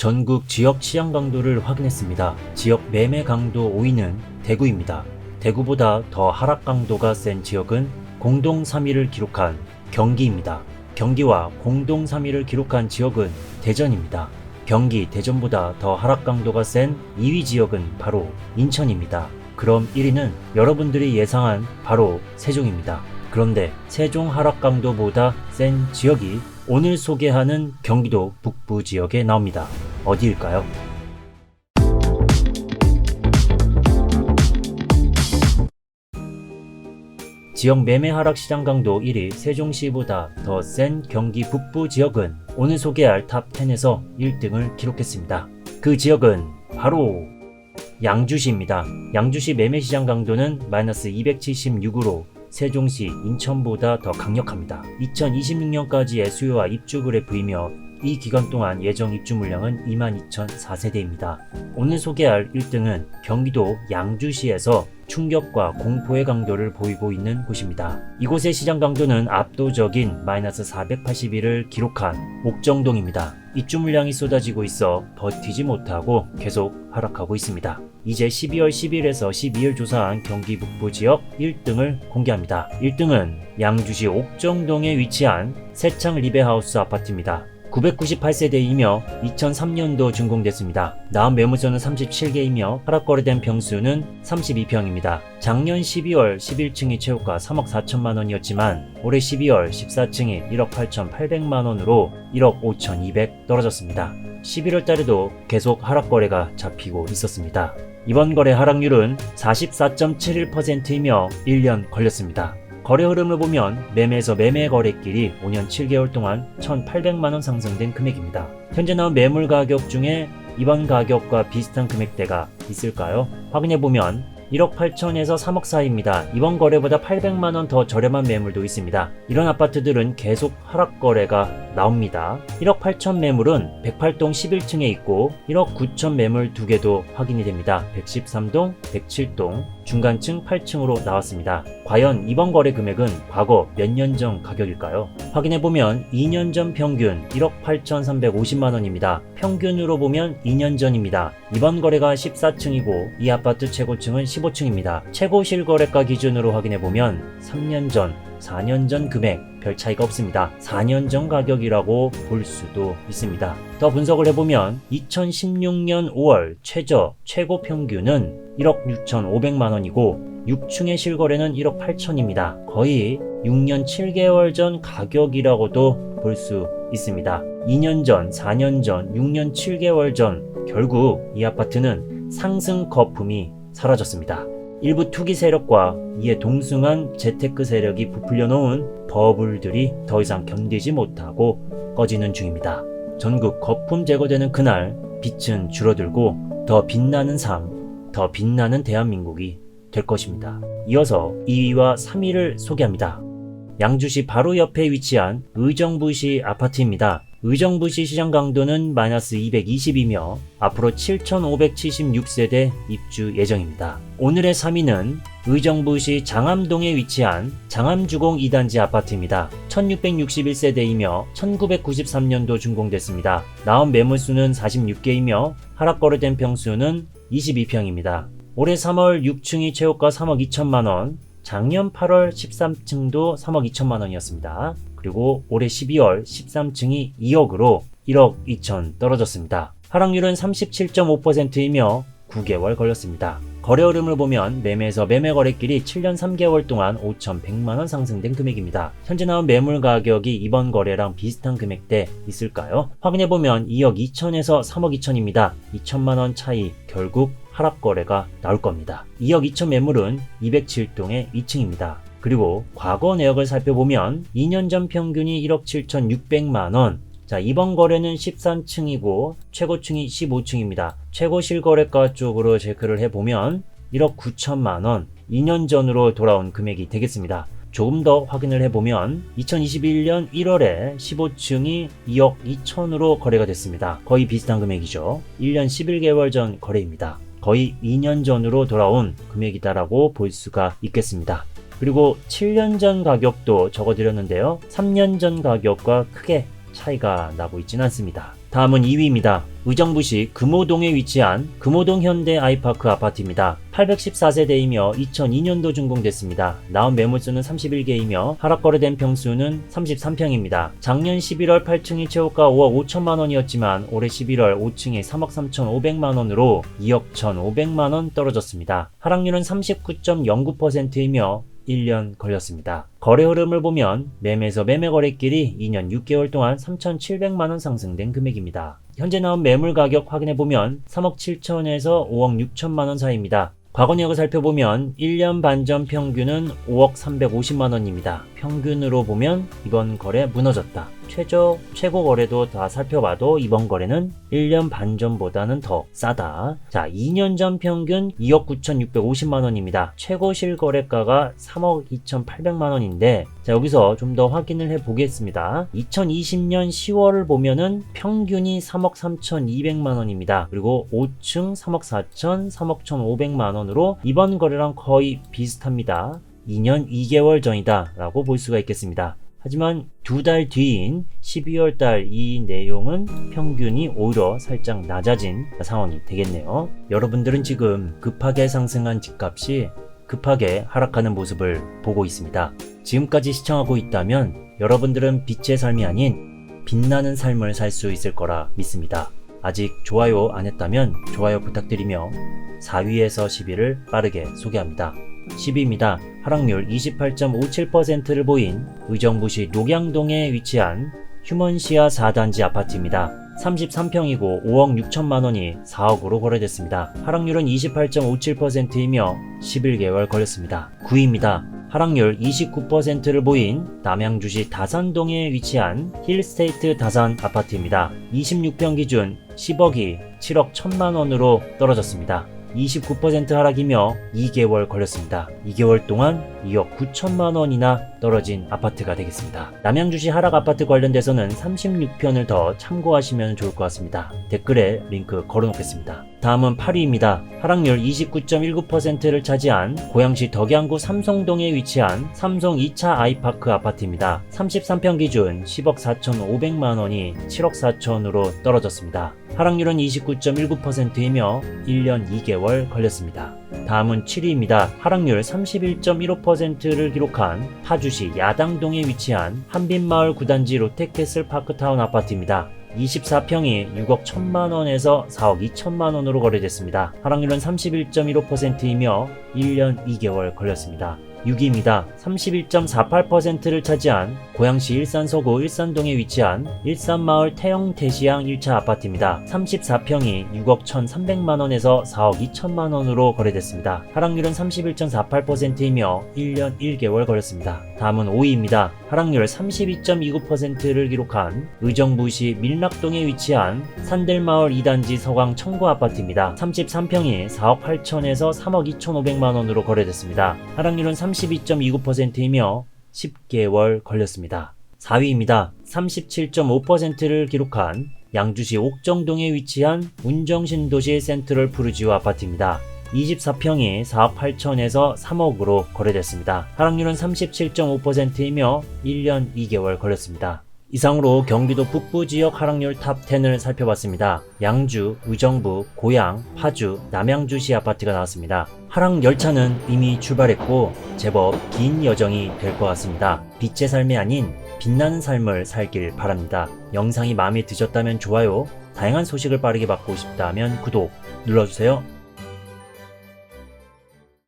전국 지역 시장 강도를 확인했습니다. 지역 매매 강도 5위는 대구입니다. 대구보다 더 하락 강도가 센 지역은 공동 3위를 기록한 경기입니다. 경기와 공동 3위를 기록한 지역은 대전입니다. 경기, 대전보다 더 하락 강도가 센 2위 지역은 바로 인천입니다. 그럼 1위는 여러분들이 예상한 바로 세종입니다. 그런데 세종 하락 강도보다 센 지역이 오늘 소개하는 경기도 북부 지역에 나옵니다. 어디일까요? 지역 매매 하락 시장 강도 1위 세종시보다 더 센 경기 북부 지역은 오늘 소개할 탑 10에서 1등을 기록했습니다. 그 지역은 바로 양주시입니다. 양주시 매매 시장 강도는 마이너스 276으로 세종시, 인천보다 더 강력합니다. 2026년까지의 수요와 입주 그래프이며 이 기간 동안 예정 입주 물량은 22,004세대입니다. 오늘 소개할 1등은 경기도 양주시에서 충격과 공포의 강도를 보이고 있는 곳입니다. 이곳의 시장 강도는 압도적인 마이너스 481을 기록한 옥정동입니다. 입주 물량이 쏟아지고 있어 버티지 못하고 계속 하락하고 있습니다. 이제 12월 10일에서 12일 조사한 경기 북부 지역 1등을 공개합니다. 1등은 양주시 옥정동에 위치한 새창 리베하우스 아파트입니다. 998세대이며 2003년도 준공됐습니다. 나온 매물수는 37개이며 하락 거래된 평수는 32평입니다. 작년 12월 11층이 최고가 3억 4천만 원이었지만 올해 12월 14층이 1억 8,800만 원으로 1억 5,200 떨어졌습니다. 11월 달에도 계속 하락 거래가 잡히고 있었습니다. 이번 거래 하락률은 44.71%이며 1년 걸렸습니다. 거래 흐름을 보면 매매에서 매매 거래길이 5년 7개월 동안 1,800만원 상승된 금액입니다. 현재 나온 매물 가격 중에 이번 가격과 비슷한 금액대가 있을까요? 확인해보면 1억 8천에서 3억 사이입니다. 이번 거래보다 800만원 더 저렴한 매물도 있습니다. 이런 아파트들은 계속 하락 거래가 나옵니다. 1억 8천 매물은 108동 11층에 있고 1억 9천 매물 2개도 확인이 됩니다. 113동, 107동, 중간층 8층으로 나왔습니다. 과연 이번 거래 금액은 과거 몇 년 전 가격일까요? 확인해보면 2년 전 평균 1억 8,350만원입니다. 평균으로 보면 2년 전입니다. 이번 거래가 14층이고 이 아파트 최고층은 15층입니다. 최고 실거래가 기준으로 확인해보면 3년 전, 4년 전 금액 별 차이가 없습니다. 4년 전 가격이라고 볼 수도 있습니다. 더 분석을 해보면 2016년 5월 최고 평균은 1억 6,500만원이고 6층의 실거래는 1억 8천입니다. 거의 6년 7개월 전 가격이라고도 볼 수 있습니다. 2년 전, 4년 전, 6년 7개월 전 결국 이 아파트는 상승 거품이 사라졌습니다. 일부 투기 세력과 이에 동승한 재테크 세력이 부풀려 놓은 버블들이 더 이상 견디지 못하고 꺼지는 중입니다. 전국 거품 제거되는 그날 빛은 줄어들고 더 빛나는 삶, 더 빛나는 대한민국이 될 것입니다. 이어서 2위와 3위를 소개합니다. 양주시 바로 옆에 위치한 의정부시 아파트입니다. 의정부시 시장 강도는 마이너스 220이며 앞으로 7,576세대 입주 예정입니다. 오늘의 3위는 의정부시 장암동에 위치한 장암주공 2단지 아파트입니다. 1661세대이며 1993년도 준공됐습니다. 나온 매물수는 46개이며 하락 거래된 평수는 22평입니다. 올해 3월 6층이 최고가 3억 2천만원, 작년 8월 13층도 3억 2천만원이었습니다. 그리고 올해 12월 13층이 2억으로 1억 2천 떨어졌습니다. 하락률은 37.5%이며 9개월 걸렸습니다. 거래 흐름을 보면 매매에서 매매 거래길이 7년 3개월 동안 5,100만원 상승된 금액입니다. 현재 나온 매물 가격이 이번 거래랑 비슷한 금액대 있을까요? 확인해보면 2억 2천에서 3억 2천입니다. 2천만원 차이, 결국 하락 거래가 나올 겁니다. 2억 2천 매물은 207동의 2층입니다. 그리고 과거 내역을 살펴보면 2년 전 평균이 1억 7,600만원. 자, 이번 거래는 13층이고 최고층이 15층입니다. 최고 실거래가 쪽으로 체크를 해보면 1억 9천만원, 2년 전으로 돌아온 금액이 되겠습니다. 조금 더 확인을 해보면 2021년 1월에 15층이 2억 2천으로 거래가 됐습니다. 거의 비슷한 금액이죠. 1년 11개월 전 거래입니다. 거의 2년 전으로 돌아온 금액이다라고 볼 수가 있겠습니다. 그리고 7년 전 가격도 적어드렸는데요. 3년 전 가격과 크게 차이가 나고 있지는 않습니다. 다음은 2위입니다. 의정부시 금호동에 위치한 금호동 현대 아이파크 아파트입니다. 814세대이며 2002년도 준공됐습니다. 나온 매물수는 31개이며 하락 거래된 평수는 33평입니다. 작년 11월 8층이 최고가 5억 5천만 원이었지만 올해 11월 5층이 3억 3,500만 원으로 2억 1,500만 원 떨어졌습니다. 하락률은 39.09%이며 1년 걸렸습니다. 거래 흐름을 보면 매매에서 매매 거래길이 2년 6개월 동안 3,700만원 상승된 금액입니다. 현재 나온 매물 가격 확인해보면 3억 7천에서 5억 6천만원 사이입니다. 과거 내역을 살펴보면 1년 반 전 평균은 5억 350만원입니다. 평균으로 보면 이번 거래 무너졌다. 최고 거래도 다 살펴봐도 이번 거래는 1년 반 전보다는 더 싸다. 자, 2년 전 평균 2억 9,650만원입니다. 최고 실거래가가 3억 2,800만원인데 자, 여기서 좀 더 확인을 해보겠습니다. 2020년 10월을 보면은 평균이 3억 3,200만원입니다. 그리고 5층 3억 4천, 3억 1,500만원으로 이번 거래랑 거의 비슷합니다. 2년 2개월 전이다 라고 볼 수가 있겠습니다. 하지만 두 달 뒤인 12월 달 이 내용은 평균이 오히려 살짝 낮아진 상황이 되겠네요. 여러분들은 지금 급하게 상승한 집값이 급하게 하락하는 모습을 보고 있습니다. 지금까지 시청하고 있다면 여러분들은 빛의 삶이 아닌 빛나는 삶을 살 수 있을 거라 믿습니다. 아직 좋아요 안 했다면 좋아요 부탁드리며 4위에서 10위를 빠르게 소개합니다. 10위입니다. 하락률 28.57%를 보인 의정부시 녹양동에 위치한 휴먼시아 4단지 아파트입니다. 33평이고 5억 6천만 원이 4억으로 거래됐습니다. 하락률은 28.57%이며 11개월 걸렸습니다. 9위입니다. 하락률 29%를 보인 남양주시 다산동에 위치한 힐스테이트 다산 아파트입니다. 26평 기준 10억이 7억 1천만 원으로 떨어졌습니다. 29% 하락이며 2개월 걸렸습니다. 2개월 동안 2억 9천만 원이나 떨어진 아파트가 되겠습니다. 남양주시 하락 아파트 관련돼서는 36편을 더 참고하시면 좋을 것 같습니다. 댓글에 링크 걸어놓겠습니다. 다음은 8위입니다. 하락률 29.19%를 차지한 고양시 덕양구 삼성동에 위치한 삼성 2차 아이파크 아파트입니다. 33평 기준 10억 4,500만 원이 7억 4천으로 떨어졌습니다. 하락률은 29.19%이며 1년 2개월 걸렸습니다. 다음은 7위입니다. 하락률 31.15%를 기록한 파주시 야당동에 위치한 한빛마을 9단지 롯데캐슬 파크타운 아파트입니다. 24평이 6억 1천만 원에서 4억 2천만 원으로 거래됐습니다. 하락률은 31.15%이며 1년 2개월 걸렸습니다. 6위입니다. 31.48%를 차지한 고양시 일산서구 일산동에 위치한 일산마을 태영대시양 1차 아파트입니다. 34평이 6억 1,300만원에서 4억 2천만원으로 거래됐습니다. 하락률은 31.48%이며 1년 1개월 걸렸습니다. 다음은 5위입니다. 하락률 32.29%를 기록한 의정부시 밀락동에 위치한 산들마을 2단지 서강 청구 아파트입니다. 33평이 4억 8천에서 3억 2,500만원으로 거래됐습니다. 하락률은 32.29%이며 10개월 걸렸습니다. 4위입니다. 37.5%를 기록한 양주시 옥정동에 위치한 운정신도시 센트럴 푸르지오 아파트입니다. 24평이 4억 8천에서 3억으로 거래됐습니다. 하락률은 37.5%이며 1년 2개월 걸렸습니다. 이상으로 경기도 북부 지역 하락률 탑10을 살펴봤습니다. 양주, 의정부, 고양, 파주, 남양주시 아파트가 나왔습니다. 하락 열차는 이미 출발했고 제법 긴 여정이 될 것 같습니다. 빛의 삶이 아닌 빛나는 삶을 살길 바랍니다. 영상이 마음에 드셨다면 좋아요, 다양한 소식을 빠르게 받고 싶다면 구독 눌러주세요.